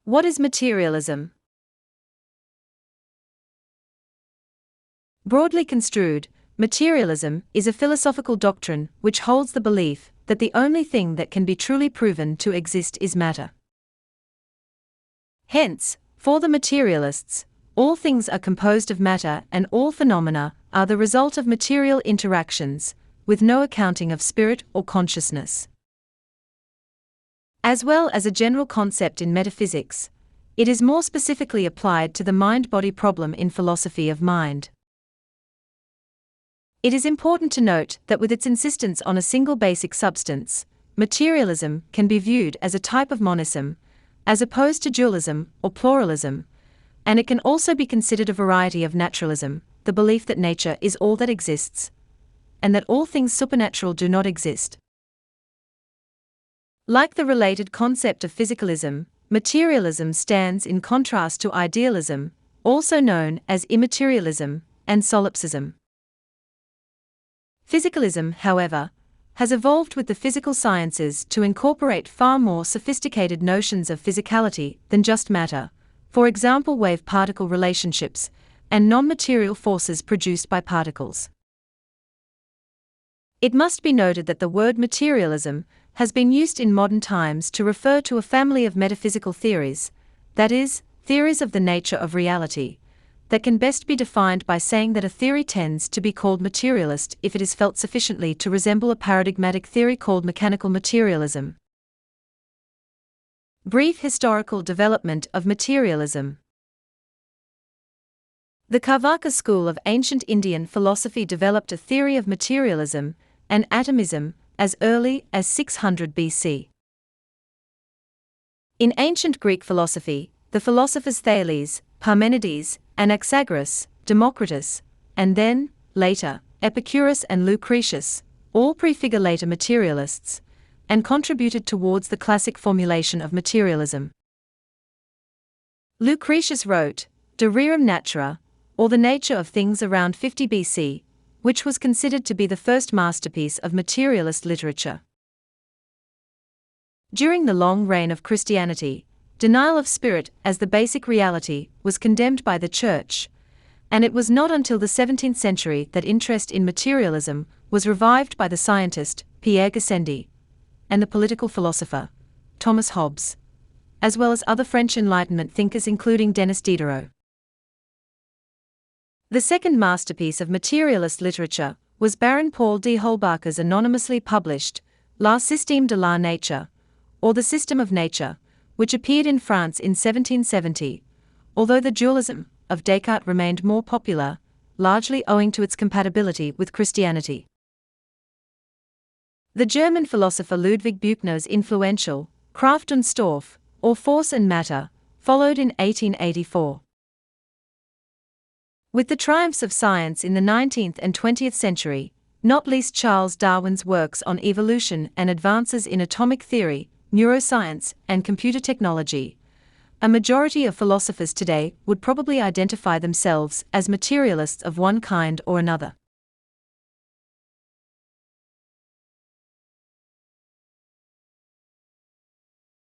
What is materialism? Broadly construed, materialism is a philosophical doctrine which holds the belief that the only thing that can be truly proven to exist is matter. Hence, for the materialists, all things are composed of matter and all phenomena are the result of material interactions, with no accounting of spirit or consciousness. As well as a general concept in metaphysics, it is more specifically applied to the mind-body problem in philosophy of mind. It is important to note that with its insistence on a single basic substance, materialism can be viewed as a type of monism, as opposed to dualism or pluralism, and it can also be considered a variety of naturalism, the belief that nature is all that exists, and that all things supernatural do not exist. Like the related concept of physicalism, materialism stands in contrast to idealism, also known as immaterialism, and solipsism. Physicalism, however, has evolved with the physical sciences to incorporate far more sophisticated notions of physicality than just matter, for example wave-particle relationships, and non-material forces produced by particles. It must be noted that the word materialism has been used in modern times to refer to a family of metaphysical theories, that is, theories of the nature of reality, that can best be defined by saying that a theory tends to be called materialist if it is felt sufficiently to resemble a paradigmatic theory called mechanical materialism. Brief historical development of materialism. The Carvaka school of ancient Indian philosophy developed a theory of materialism and atomism as early as 600 BC. In ancient Greek philosophy, the philosophers Thales, Parmenides, Anaxagoras, Democritus, and then, later, Epicurus and Lucretius, all prefigure later materialists, and contributed towards the classic formulation of materialism. Lucretius wrote, De Rerum Natura, or The Nature of Things around 50 BC, which was considered to be the first masterpiece of materialist literature. During the long reign of Christianity, denial of spirit as the basic reality was condemned by the Church, and it was not until the 17th century that interest in materialism was revived by the scientist Pierre Gassendi and the political philosopher Thomas Hobbes, as well as other French Enlightenment thinkers including Denis Diderot. The second masterpiece of materialist literature was Baron Paul D. Holbacher's anonymously published La Système de la Nature, or The System of Nature, which appeared in France in 1770, although the dualism of Descartes remained more popular, largely owing to its compatibility with Christianity. The German philosopher Ludwig Büchner's influential Kraft und Stoff, or Force and Matter, followed in 1884. With the triumphs of science in the 19th and 20th century, not least Charles Darwin's works on evolution and advances in atomic theory, neuroscience, and computer technology, a majority of philosophers today would probably identify themselves as materialists of one kind or another.